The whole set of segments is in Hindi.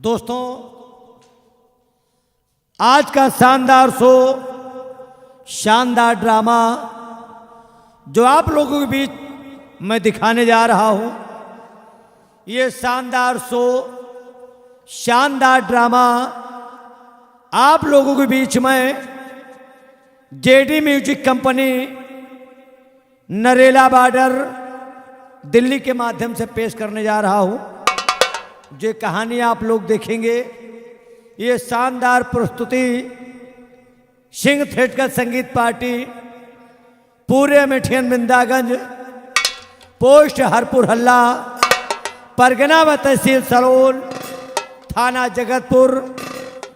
दोस्तों, आज का शानदार शो, शानदार ड्रामा जो आप लोगों के बीच मैं दिखाने जा रहा हूं, ये शानदार शो, शानदार ड्रामा आप लोगों के बीच में JD music company, Narela border, Delhi के माध्यम से पेश करने जा रहा हूं। जो कहानी आप लोग देखेंगे, ये शानदार प्रस्तुति सिंह थिएटर संगीत पार्टी, पूरे मिठियन बिंदागंज, पोस्ट हरपुर हल्ला, परगना व तहसील सलोल, थाना जगतपुर,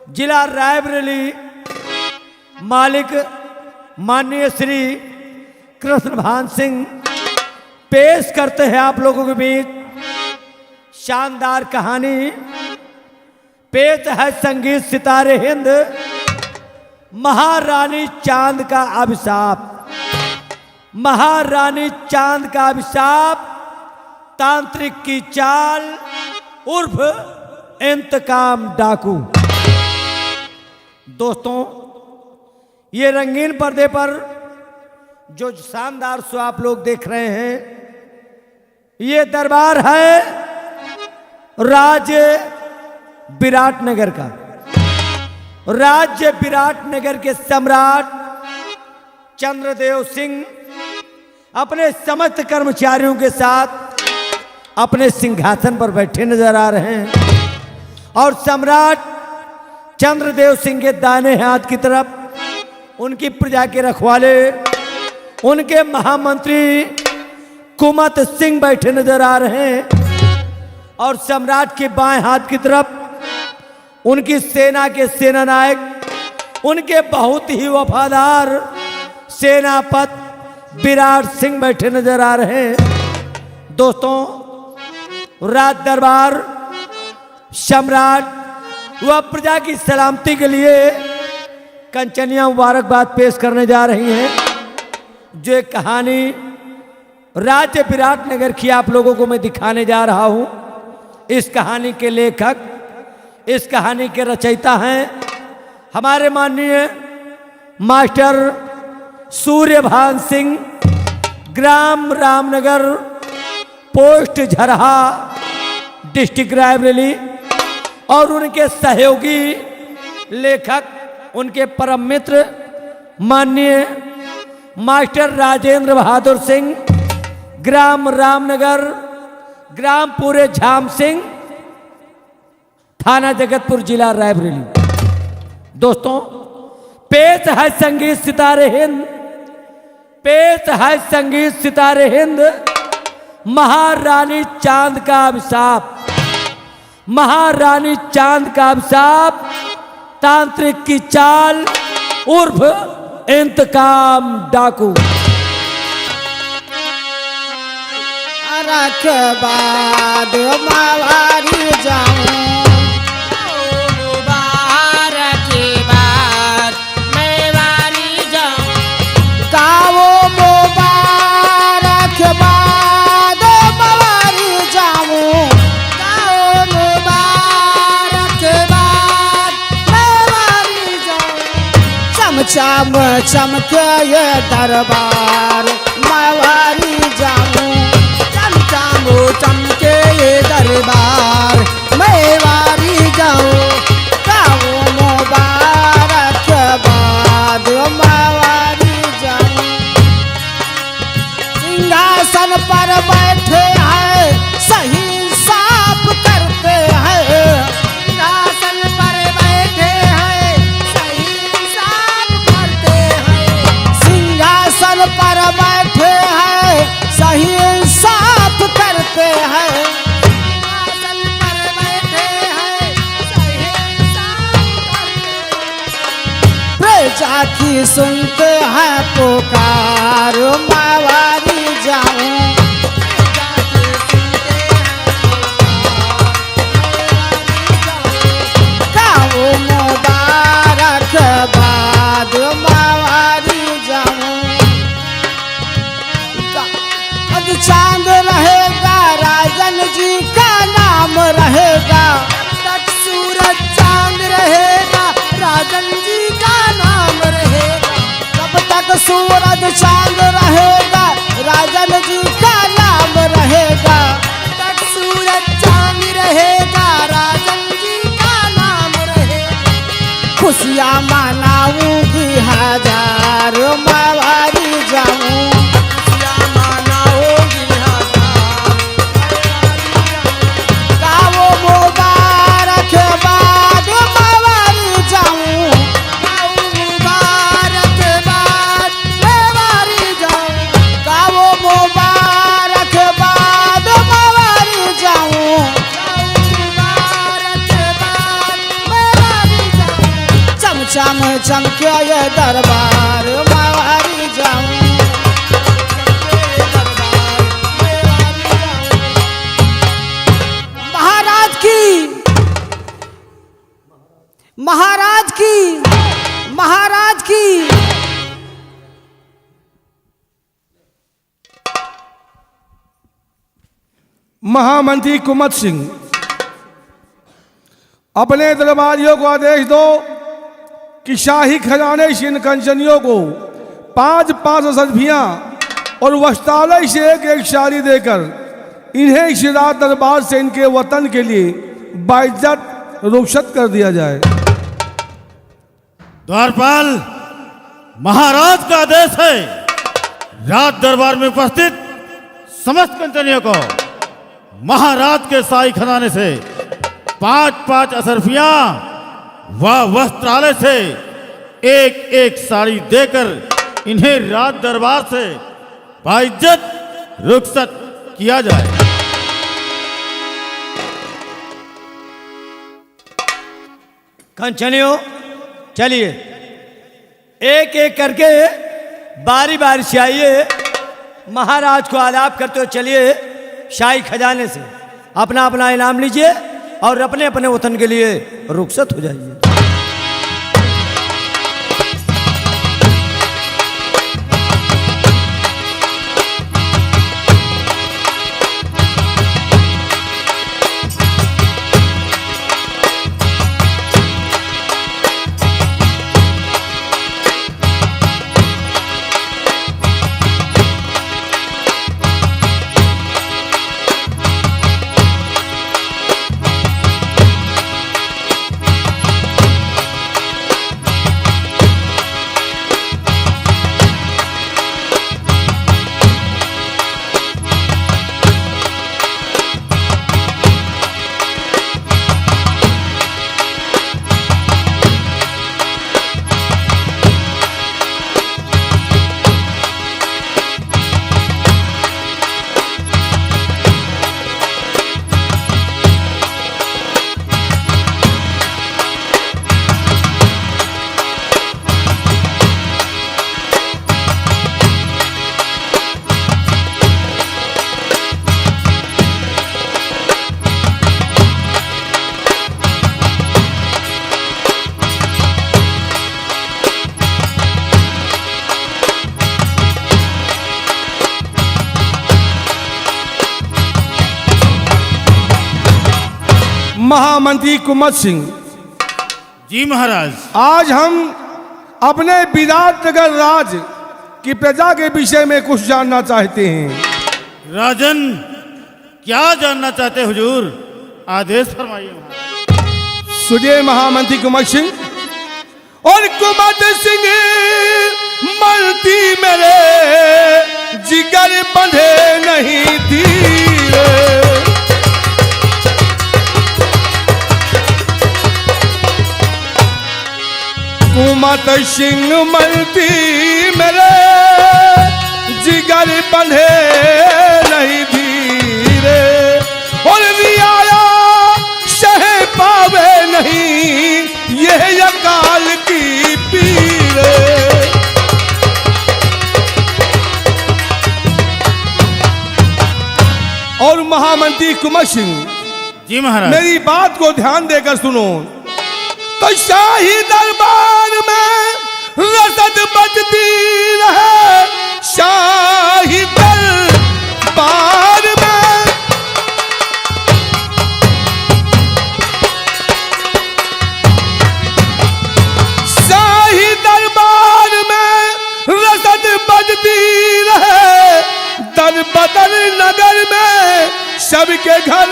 जिला रायबरेली, मालिक माननीय श्री कृष्णभान सिंह पेश करते हैं आप लोगों के बीच शानदार कहानी। पेश है संगीत सितारे हिंद, महारानी चांद का अभिशाप। महारानी चांद का अभिशाप, तांत्रिक की चाल उर्फ इंतकाम डाकू। दोस्तों, ये रंगीन पर्दे पर जो शानदार शो आप लोग देख रहे हैं, ये दरबार है राज्य विराटनगर का। राज्य विराटनगर के सम्राट चंद्रदेव सिंह अपने समस्त कर्मचारियों के साथ अपने सिंहासन पर बैठे नजर आ रहे हैं और सम्राट चंद्रदेव सिंह के दाहिने हाथ की तरफ उनकी प्रजा के रखवाले, उनके महामंत्री कुमत सिंह बैठे नजर आ रहे हैं और सम्राट के बाएं हाथ की तरफ उनकी सेना के सेनानायक, उनके बहुत ही वफादार सेनापति विराट सिंह बैठे नजर आ रहे हैं। दोस्तों, राज दरबार सम्राट व प्रजा की सलामती के लिए कंचनिया मुबारकबाद पेश करने जा रही हैं। जो एक कहानी राज्य विराटनगर की आप लोगों को मैं दिखाने जा रहा हूं, इस कहानी के लेखक, इस कहानी के रचयिता हैं हमारे माननीय मास्टर सूर्यभान सिंह, ग्राम रामनगर, पोस्ट झरहा, डिस्ट्रिक्ट रायबरेली, और उनके सहयोगी लेखक, उनके परम मित्र माननीय मास्टर राजेंद्र बहादुर सिंह, ग्राम रामनगर, ग्राम पूरे झाम सिंह, थाना जगतपुर, जिला रायबरेली। दोस्तों, पेश है संगीत सितारे हिंद, पेश है संगीत सितारे हिंद, महारानी चांद का अभिशाप। महारानी चांद का अभिशाप, तांत्रिक की चाल उर्फ इंतकाम डाकू। रख बाद मावारी जाऊं, मुबारक बाद मैं वारी जाऊं, कावो मुबारक बाद मावारी जाऊं, कावो मुबारक बाद मैं वारी जाऊं, चमचम चमके ये दरबार मैं वारी जाऊं, चमके ये दरबार मैं वारी जाऊं, कावो मुबारक बाद मैं वारी जाऊं। सिंहासन पर बैठे हैं, सही साफ करते हैं, सिंहासन पर बैठे हैं, सही साफ करते हैं, सिंहासन पर बैठे हैं, सही साफ करते हैं, सिंहासन पर बैठे हैं, सही साफ करते हैं, प्रजा की सुनते हैं पुकार मैं वारी जाऊं, प्रजा की सुनते हैं पुकार मैं वारी जाऊं, कावो मुबारक बाद मैं वारी जाऊं। चांद रहेगा, राजन जी का नाम रहेगा, तक चम चमके ये दरबार मावारी जाऊं महाराज की महाराज की महाराज की महामंत्री कुमत सिंह, अपने दरबारियों को आदेश दो कि शाही खजाने से इन कंचनियों को 5-5 असरफियाँ और वस्तालय से एक साड़ी देकर इन्हें इस रात दरबार से इनके वतन के लिए बाइज्जत रुखसत कर दिया जाए। द्वारपाल, महाराज का आदेश है, रात दरबार में उपस्थित समस्त कंचनियों को महाराज के शाही खजाने से 5-5 असरफियां व वस्त्रालय से एक साड़ी देकर इन्हें रात दरबार से बाइज्जत रुखसत किया जाए। कंचनियों, चलिए एक एक करके बारी बारी से आइए, महाराज को आलाप करते हुए चलिए शाही खजाने से अपना अपना इनाम लीजिए और अपने अपने वतन के लिए रुखसत हो जाइए। महामंत्री कुमत सिंह, जी महाराज। आज हम अपने विराटनगर राज की प्रजा के विषय में कुछ जानना चाहते हैं। राजन, क्या जानना चाहते हुजूर? आदेश फरमाइए महाराज। सुनिए महामंत्री कुमत सिंह। और कुमत सिंह मरती मेरे जिगर बंधे नहीं धीरे, कुमत सिंह मरती मेरे जिगर बंधे नहीं धीरे, और रियाया सह पावे नहीं यह अकाल की पीर। और महामंत्री कुमत सिंह, जी महाराज, मेरी बात को ध्यान देकर सुनो। तो शाही दरबार में रसद बजती रहे, शाही दरबार में शाही दरबार में रसद बजती रहे, दर बदर नगर में सबके घर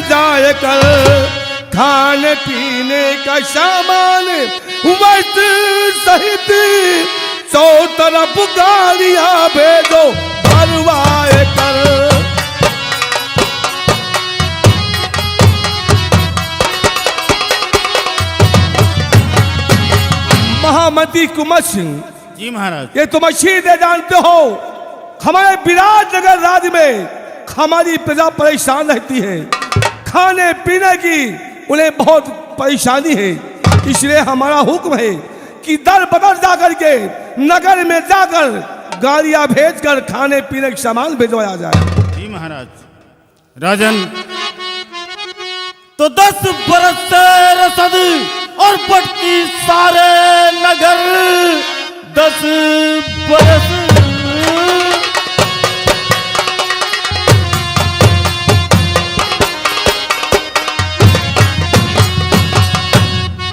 जाए कर खाने पीने का सामान वस्त्र सहित 100 तरफ गाड़ियां भेजो भरवाए कर। महामंत्री कुमत सिंह, जी महाराज, ये तुम अच्छी तरह जानते हो, हमारे विराटनगर राज्य में हमारी प्रजा परेशान रहती है, खाने पीने की उन्हें बहुत परेशानी है। इसलिए हमारा हुक्म है कि दर बदर जाकर के नगर में जाकर गाड़ियां भेजकर खाने पीने के सामान भिजवाया जाए। जी महाराज। राजन, तो 10 बरस से रसद और बढ़ती सारे नगर, 10 बरस।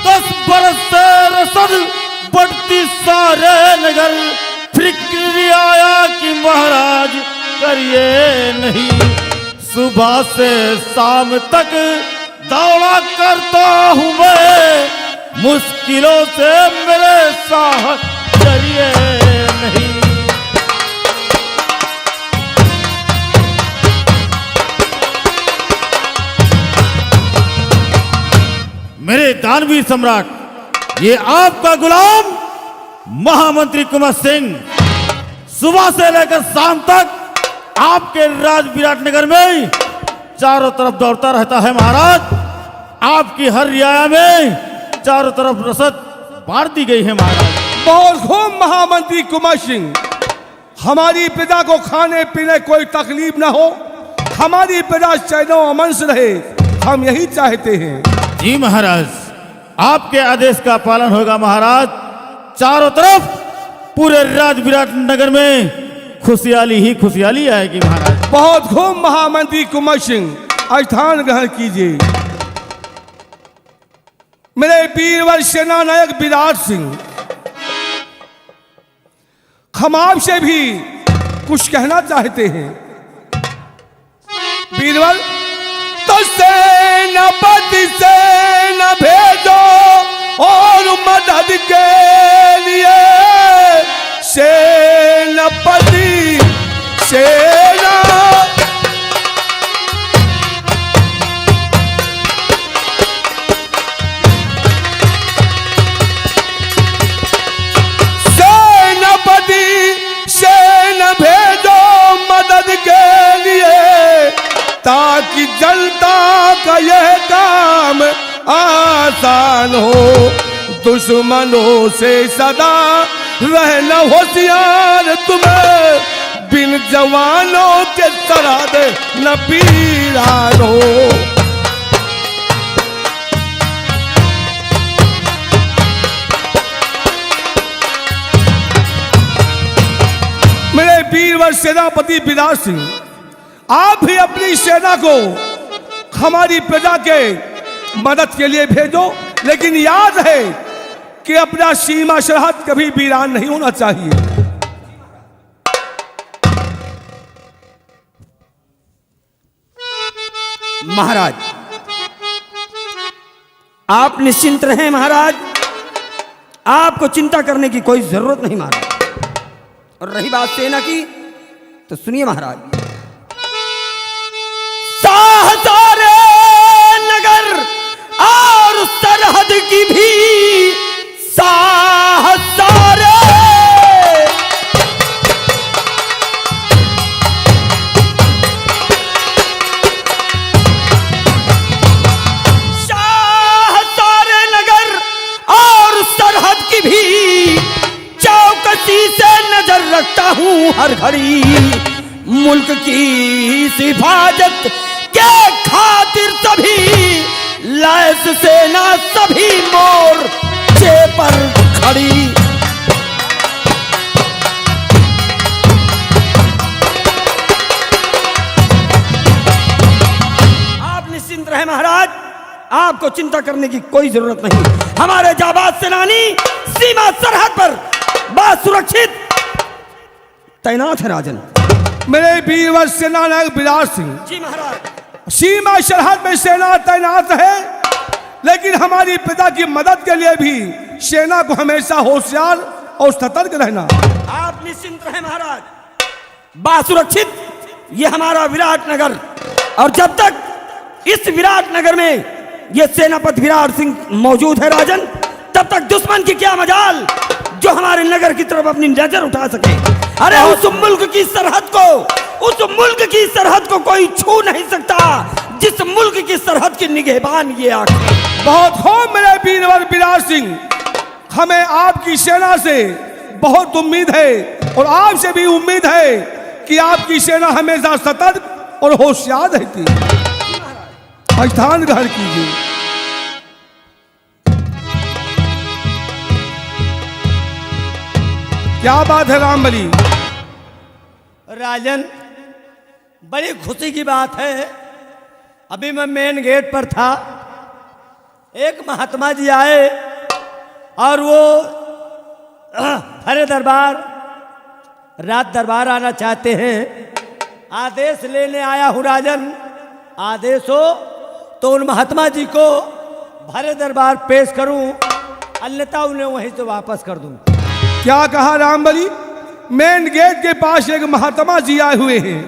10 बरस से रसद बढ़ती सारे नगर, फिक्र आया कि महाराज करिए नहीं, सुबह से शाम तक दौड़ा करता हूँ मैं, मुश्किलों से मेरे साहस करिए नहीं। मेरे दानवीर सम्राट, ये आपका गुलाम महामंत्री कुंवर सिंह सुबह से लेकर शाम तक आपके राज विराट नगर में चारों तरफ दौड़ता रहता है महाराज। आपकी हर रियाया में चारों तरफ रसद बांट दी गई है महाराज। बहुत खूब महामंत्री कुंवर सिंह, हमारी प्रजा को खाने पीने कोई तकलीफ ना हो, हमारी प्रजा चैनो अमन से रहे, हम यही चाहते हैं। जी महाराज, आपके आदेश का पालन होगा महाराज। चारों तरफ पूरे राज विराट नगर में खुशहाली ही खुशहाली आएगी महाराज। बहुत खूब महामंत्री कुंवर सिंह, स्थान ग्रहण कीजिए। मेरे वीरवर सेना नायक विराट सिंह, हम आपसे भी कुछ कहना चाहते हैं। वीरवर, तो सेनापति सेना भेजो और मदद के लिए, सेनापति सेना। सेनापति सेना भेजो मदद के लिए, ताकि जनता का यह काम आसान हो, दुश्मनों से सदा रहना होशियार, तुम्हें बिन जवानों के सरहद न पीरान हो। मेरे वीरवर सेनापति विराट सिंह, आप भी अपनी सेना को हमारी प्रजा के मदद के लिए भेजो, लेकिन याद है कि अपना सीमा सरहद कभी वीरान नहीं होना चाहिए। महाराज, आप निश्चिंत रहें महाराज, आपको चिंता करने की कोई जरूरत नहीं महाराज। और रही बात सेना की, तो सुनिए महाराज। सारे नगर और सरहद की भी सारे, सारे नगर और सरहद की भी चौकसी से नजर रखता हूं हर घड़ी, मुल्क की हिफाजत के खातिर सभी लैस सेना सभी मोर्चे पर खड़ी। आप निश्चिंत रहे महाराज, आपको चिंता करने की कोई जरूरत नहीं। हमारे जाबाज सेनानी सीमा सरहद पर बात सुरक्षित तैनात है राजन। मेरे वीरवर सेना नायक विराट सिंह, जी महाराज। सीमा सरहद में सेना तैनात है, लेकिन हमारी प्रजा की मदद के लिए भी सेना को हमेशा होशियार और सतर्क रहना। आप निश्चिंत रहे महाराज, बात सुरक्षित ये हमारा विराट नगर, और जब तक इस विराट नगर में ये सेनापति विराट सिंह मौजूद है राजन, तब तक दुश्मन की क्या मजाल जो हमारे नगर की तरफ अपनी नजर उठा सके। अरे उस मुल्क की सरहद को, उस मुल्क की सरहद को कोई छू नहीं सकता जिस मुल्क की सरहद की निगहबान ये आंखें। बहुत खूब मेरे वीरवर विराट सिंह, हमें आपकी सेना से बहुत उम्मीद है और आपसे भी उम्मीद है कि आपकी सेना हमेशा सतर्क और होशियार रहती है। स्थान ग्रहण कीजिए। क्या बात है रामबली? राजन, बड़ी खुशी की बात है। अभी मैं मेन गेट पर था, एक महात्मा जी आए और वो हरे दरबार रात दरबार आना चाहते हैं। आदेश लेने आया हूँ राजन। आदेश हो तो उन महात्मा जी को भरे दरबार पेश करूं, अन्यथा उन्हें वहीं से वापस कर दूं। क्या कहा रामबली? मेन गेट के पास एक महात्मा जी आए हुए हैं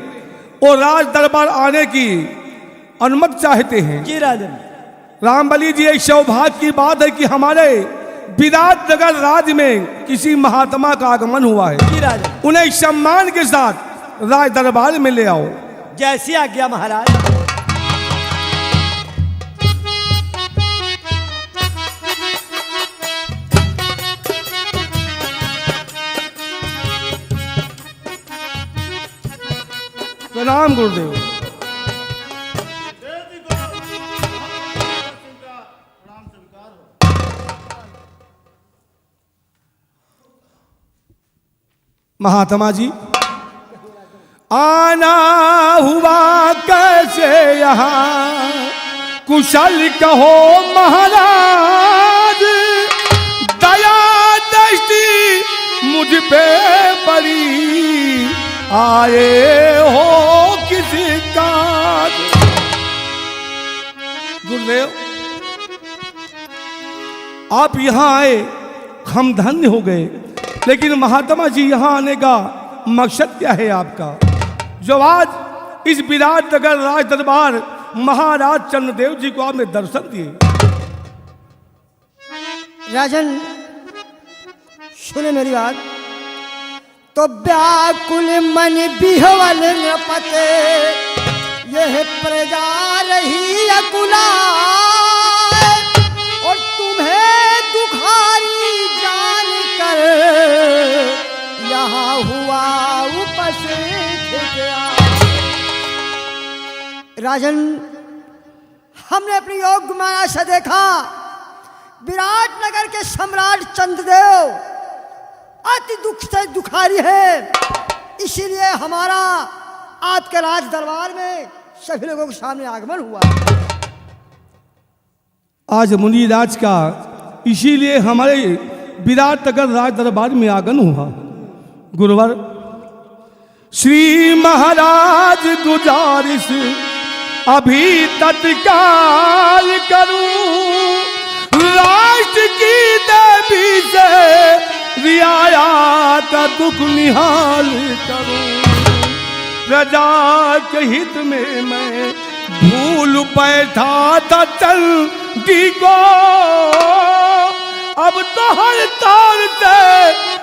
और राज दरबार आने की अनुमति चाहते हैं। जी राजन। रामबली जी, एक सौभाग्य की बात है कि हमारे विराटनगर राज्य में किसी महात्मा का आगमन हुआ है। जी राजन। उन्हें सम्मान के साथ राज दरबार में ले आओ। जैसी आज्ञा महाराज। प्रणाम गुरुदेव। महात्मा जी, आना हुआ कैसे यहाँ, कुशल कहो महाराज। दया दृष्टि मुझ पे पड़ी, आए हो किसी काज। गुरुदेव, आप यहाँ आए, हम धन्य हो गए। लेकिन महात्मा जी, यहाँ आने का मकसद क्या है आपका, जो आज इस विराटनगर राज दरबार महाराज चंद्रदेव जी को आपने दर्शन दिए? राजन, सुने मेरी बात। तो व्याकुल मन बिहवल नपते, यह प्रजा रही अकुला, और तुम्हें दुखारी जान कर यहाँ हुआ उपस्थित गया। राजन, हमने अपनी योग माया से देखा विराटनगर के सम्राट चंद्रदेव अति दुख से दुखारी है। इसीलिए हमारा आपके राज दरबार में सभी लोगों के सामने आगमन हुआ। आज मुनिराज का इसीलिए हमारे विराटनगर राज दरबार में आगमन हुआ। गुरुवर, श्री महाराज गुजारिश अभी तत्काल करूं, राष्ट्र की देवी से रियाया का दुख निहाल करूं। प्रजा के हित में मैं भूल बैठा था चंडी को, अब तो हर तौर से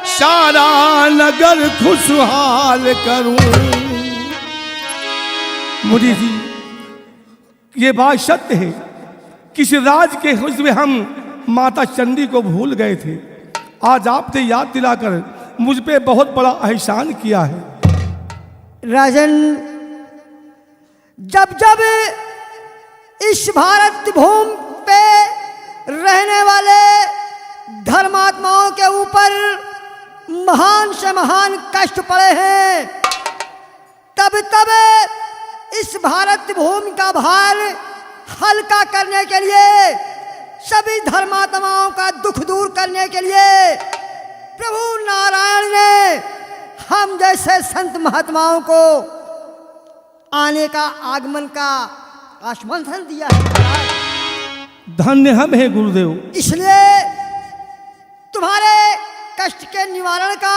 सारा नगर खुशहाल करूं। मोदी जी, ये बात सत्य है, किस राज के हुस्न में हम माता चंडी को भूल गए थे। आज आपने याद दिलाकर मुझ पे बहुत बड़ा एहसान किया है। राजन, जब जब इस भारत भूमि पे रहने वाले धर्मात्माओं के ऊपर महान से महान कष्ट पड़े हैं, तब तब इस भारत भूमि का भार हल्का करने के लिए, सभी धर्मात्माओं का दुख दूर करने के लिए प्रभु नारायण ने हम जैसे संत महात्माओं को आने का, आगमन का आश्वासन दिया है। धन्य हम है गुरुदेव। इसलिए तुम्हारे कष्ट के निवारण का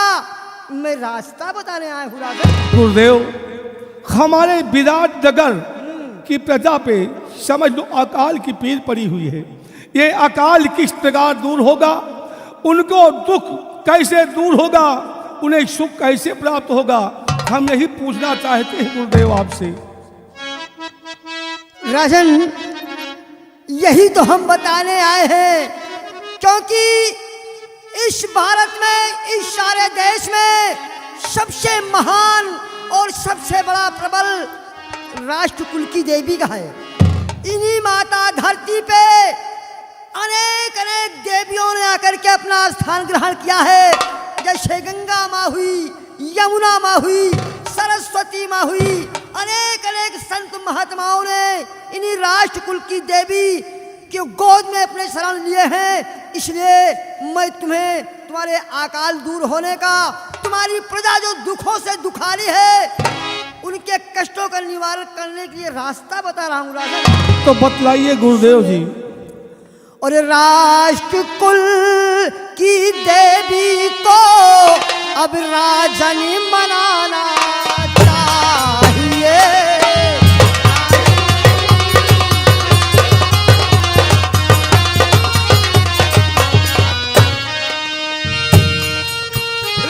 मैं रास्ता बताने आया हूँ। राजन गुरुदेव, हमारे विराटनगर की प्रजा पे समझ लो अकाल की पीर पड़ी हुई है। ये अकाल किस प्रकार दूर होगा, उनको दुख कैसे दूर होगा, उन्हें सुख कैसे प्राप्त होगा, हम यही पूछना चाहते हैं गुरुदेव आपसे। राजन, यही तो हम बताने आए हैं, क्योंकि इस भारत में, इस सारे देश में सबसे महान और सबसे बड़ा प्रबल राष्ट्र कुल की देवी का है। इन्हीं माता धरती पे अनेक अनेक देवियों ने आकर के अपना स्थान ग्रहण किया है। जैसे गंगा माँ हुई, यमुना माँ हुई, सरस्वती माँ हुई, अनेक अनेक संत महात्माओं ने इन्हीं राष्ट्र कुल की देवी के गोद में अपने शरण लिए हैं। इसलिए मैं तुम्हें तुम्हारे अकाल दूर होने का, तुम्हारी प्रजा जो दुखों से दुखारी है, उनके कष्टों का निवारण करने के लिए रास्ता बता रहा हूँ राजन। तो बतलाइए गुरुदेव जी। और राष्ट्र कुल की देवी को अब राजन मनाना चाहिए।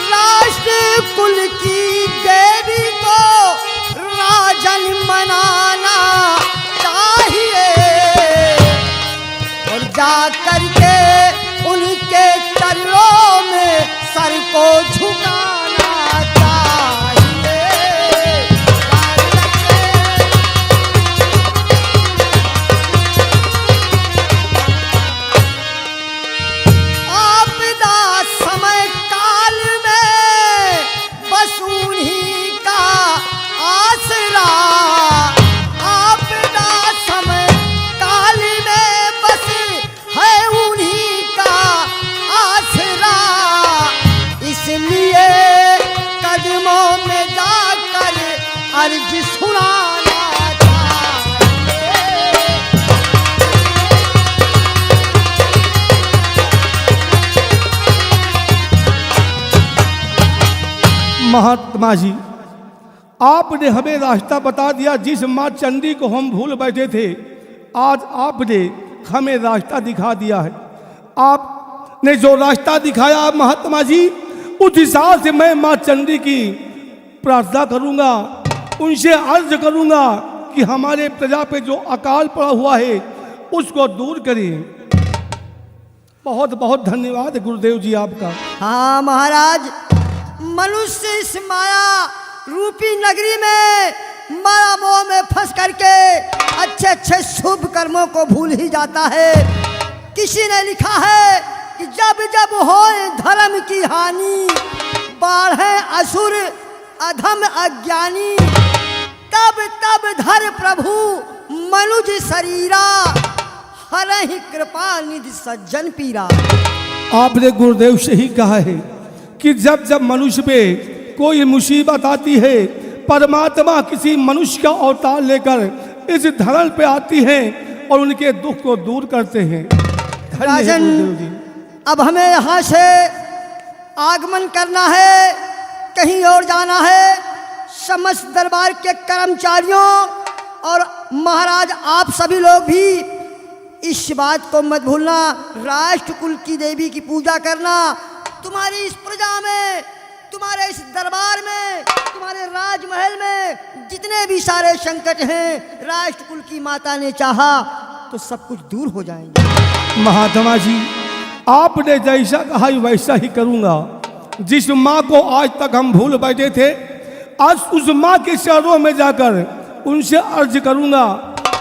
राष्ट्र कुल की देवी को राजन मनाना चाहिए और जा करके उनके चरणों में सर को झुकाना चाहिए। आपदा समय काल में बस उन्हीं का आसरा, आपदा समय काल में बस है उन्हीं का आसरा। इसलिए कदमों में जाकर अर्ज सुनाना चाहिए। महात्मा जी, आपने हमें रास्ता बता दिया। जिस माँ चंडी को हम भूल बैठे थे, आज आपने हमें रास्ता दिखा दिया है। आपने जो रास्ता दिखाया महात्मा जी, उस हिसाब से मैं माँ चंडी की प्रार्थना करूंगा, उनसे अर्ज करूंगा कि हमारे प्रजा पे जो अकाल पड़ा हुआ है उसको दूर करें। बहुत बहुत धन्यवाद गुरुदेव जी आपका। हाँ महाराज, मनुष्य इस माया रूपी नगरी में माया मोह में फंस करके अच्छे अच्छे शुभ कर्मों को भूल ही जाता है। किसी ने लिखा है कि जब जब होए धर्म की हानि, बाढ़े असुर अधम अज्ञानी, तब तब धर प्रभु मनुज शरीरा, हरहि कृपा निधि सज्जन पीरा। आपने गुरुदेव से ही कहा है कि जब जब मनुष्य पे कोई मुसीबत आती है, परमात्मा किसी मनुष्य का अवतार लेकर इस धरन पे आती हैं और उनके दुख को दूर करते हैं। धन्य है राजन, गुरुदेव जी। अब हमें यहाँ से आगमन करना है, कहीं और जाना है। समस्त दरबार के कर्मचारियों और महाराज आप सभी लोग भी इस बात को मत भूलना, राष्ट्र कुल की देवी की पूजा करना। तुम्हारी इस प्रजा में, तुम्हारे इस दरबार में, तुम्हारे राजमहल में जितने भी सारे संकट हैं, राष्ट्र कुल की माता ने चाहा तो सब कुछ दूर हो जाएंगे। महात्मा जी, आपने जैसा कहा वैसा ही करूंगा। जिस माँ को आज तक हम भूल बैठे थे, आज उस माँ के चरणों में जाकर उनसे अर्ज करूंगा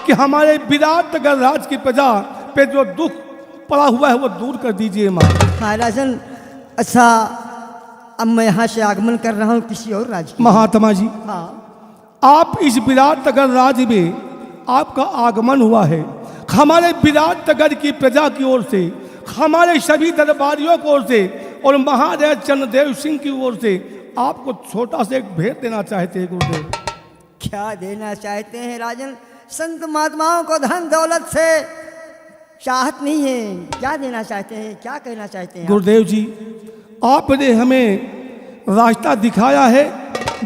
कि हमारे विराटनगर राज की प्रजा पे जो दुख पड़ा हुआ है वो दूर कर दीजिए माँ। हाँ राजन, अच्छा अब मैं यहाँ से आगमन कर रहा हूँ किसी और राज्य की। महात्मा जी, हाँ, आप इस विराटनगर राज्य में आपका आगमन हुआ है। हमारे विराटनगर की प्रजा की ओर से, हमारे सभी दरबारियों की ओर से और महाराज चंद्रदेव सिंह की ओर से आपको छोटा सा एक भेंट देना चाहते हैं गुरुदेव। क्या देना चाहते हैं राजन? संत महात्माओं को धन दौलत से चाहत नहीं है, क्या देना चाहते हैं, क्या कहना चाहते हैं? गुरुदेव जी, आपने हमें रास्ता दिखाया है,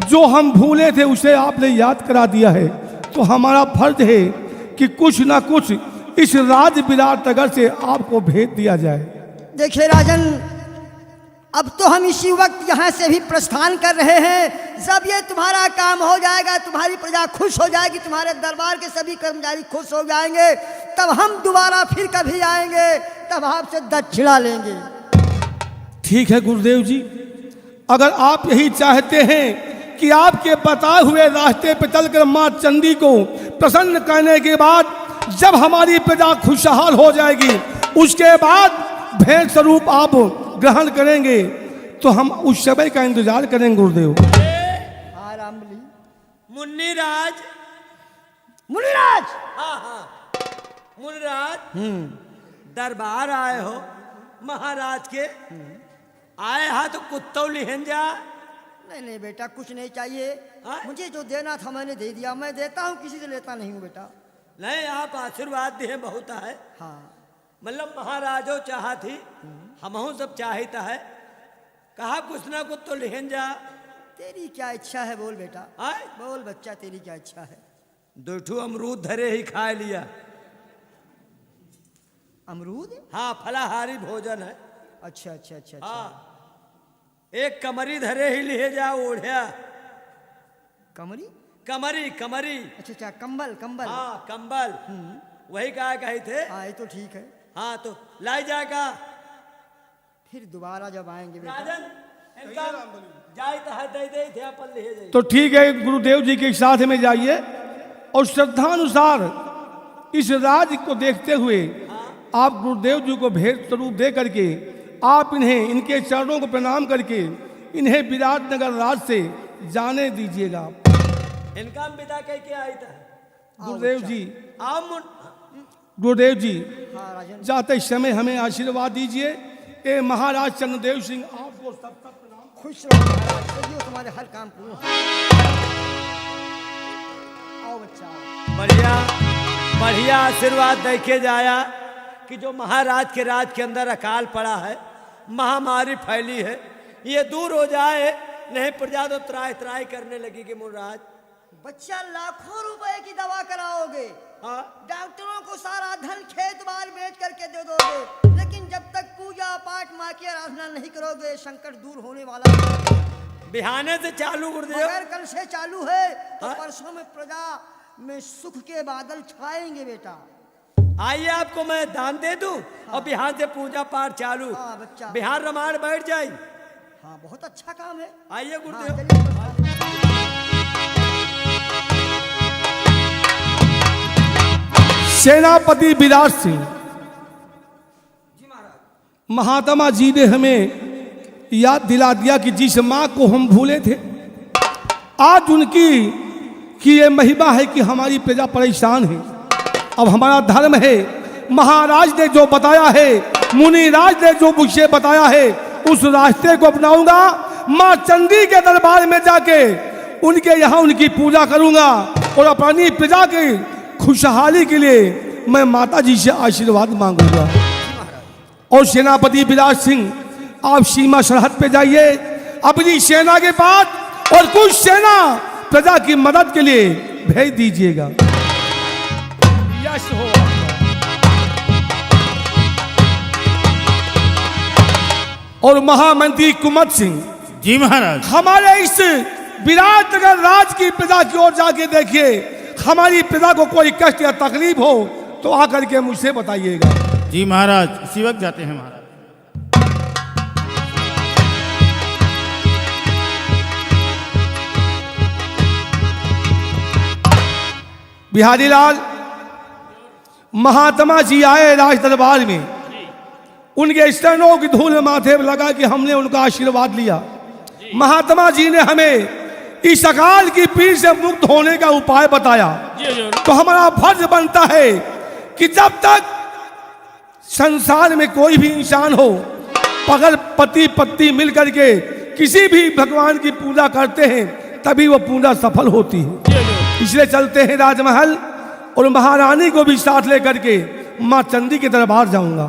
जो हम भूले थे उसे आपने याद करा दिया है। तो हमारा फर्ज है कि कुछ ना कुछ इस राज विराटनगर से आपको भेज दिया जाए। देखिए राजन, अब तो हम इसी वक्त यहाँ से भी प्रस्थान कर रहे हैं। जब ये तुम्हारा काम हो जाएगा, तुम्हारी प्रजा खुश हो जाएगी, तुम्हारे दरबार के सभी कर्मचारी खुश हो जाएंगे, तब हम दोबारा फिर कभी आएंगे, तब आपसे दक्षिणा लेंगे। ठीक है गुरुदेव जी, अगर आप यही चाहते हैं कि आपके बताए हुए रास्ते पर चलकर माँ चंडी को प्रसन्न करने के बाद जब हमारी प्रजा खुशहाल हो जाएगी, उसके बाद भेंट स्वरूप आप ग्रहण करेंगे, तो हम उस समय का इंतजार करेंगे गुरुदेव। आराम ली। मुन्नीराज, मुनिराज, हाँ हाँ मुनिराज, दरबार आए हो महाराज के, आए हा तो कुत्तौ लिहन जा। नहीं नहीं बेटा, कुछ नहीं चाहिए। हाँ? मुझे जो देना था मैंने दे दिया, मैं देता हूँ, किसी से लेता नहीं हूँ बेटा। नहीं, आप आशीर्वाद दिए बहुत है, हाँ मतलब महाराजो चाहा थी, हमहू सब चाहता है, कहा कुछ ना कुछ तो लिहन जा। तेरी क्या इच्छा है बोल बेटा, आए बोल बच्चा, तेरी क्या इच्छा है? दूठू अमरूद धरे ही खा लिया। अमरूद? हाँ, फलाहारी भोजन है। अच्छा अच्छा अच्छा अच्छा। हाँ, एक कमरी धरे ही लिए जा ओढ़िया। कमरी? कमरी कमरी, अच्छा अच्छा, कंबल कंबल। हाँ कंबल, वही कहा कहे थे। हाँ ये तो ठीक है। हाँ तो लाई जाएगा फिर दोबारा जब आएंगे बेटा। राजन, इनका जाए तो है दे दे थे अपन ले जाए। तो ठीक है, गुरुदेव जी के साथ में जाइए और श्रद्धानुसार इस राज को देखते हुए आप गुरुदेव जी को भेंट स्वरूप दे करके आप इन्हें, इनके चरणों को प्रणाम करके इन्हें विराटनगर राज से जाने दीजिएगा। इनका विदा कह के आई था गुरुदेव जी, आओ गुरुदेव जी हाँ राजन। जाते समय हमें आशीर्वाद दीजिए। ए महाराज चंद्रदेव सिंह, आपको सब तक प्रणाम। खुश रहो महाराज, चलिए तुम्हारे हर काम पूर्ण हो। आओ बच्चा आओ। बढ़िया बढ़िया आशीर्वाद दे के जाया कि जो महाराज के राज के अंदर अकाल पड़ा है, महामारी फैली है, ये दूर हो जाए, नहीं प्रजा तो त्राय त्राय करने लगी कि मुराज। बच्चा लाखों रुपए की दवा कराओगे, हाँ डॉक्टरों को सारा धन खेत बार बेच करके दे दोगे, लेकिन जब तक पूजा पाठ माँ की आराधना नहीं करोगे संकट दूर होने वाला है। बिहाने से चालू गुरुदेव, अगर कल से चालू है तो हाँ? परसों में प्रजा में सुख के बादल छाएंगे बेटा। आइए आपको मैं दान दे दूं और बिहार से पूजा पाठ चालू। हाँ बच्चा। बिहार रामायण बैठ जाए। हाँ बहुत अच्छा काम है। आइए हाँ, गुरुदेव। चलिए। सेनापति विराट सिंह महात्मा जी ने हमें याद दिला दिया कि जिस माँ को हम भूले थे, आज उनकी की ये महिमा है कि हमारी प्रजा परेशान है। अब हमारा धर्म है, महाराज ने जो बताया है, मुनिराज ने जो मुझे बताया है, उस रास्ते को अपनाऊंगा। माँ चंडी के दरबार में जाके उनके यहाँ उनकी पूजा करूंगा और अपनी प्रजा की खुशहाली के लिए मैं माता जी से आशीर्वाद मांगूंगा। और सेनापति विराट सिंह, आप सीमा सरहद पे जाइए अपनी सेना के पास और कुछ सेना प्रजा की मदद के लिए भेज दीजिएगा। यश हो। और महामंत्री कुमत सिंह जी महाराज। हमारे इस विराटनगर राज की प्रजा की ओर जाके देखिए, हमारी प्रजा को कोई कष्ट या तकलीफ हो तो आकर के मुझसे बताइएगा। जी महाराज, इसी वक्त जाते हैं महाराज। बिहारी लाल, महात्मा जी आए राज दरबार में, उनके चरणों की धूल माथे पर लगा कि हमने उनका आशीर्वाद लिया। महात्मा जी ने हमें इस अकाल की पीड़ से मुक्त होने का उपाय बताया। तो हमारा फर्ज बनता है कि जब तक संसार में कोई भी इंसान हो, अगर पति पत्नी मिल करके किसी भी भगवान की पूजा करते हैं तभी वो पूजा सफल होती है। इसलिए चलते हैं राजमहल और महारानी को भी साथ लेकर के माँ चंडी के दरबार जाऊंगा।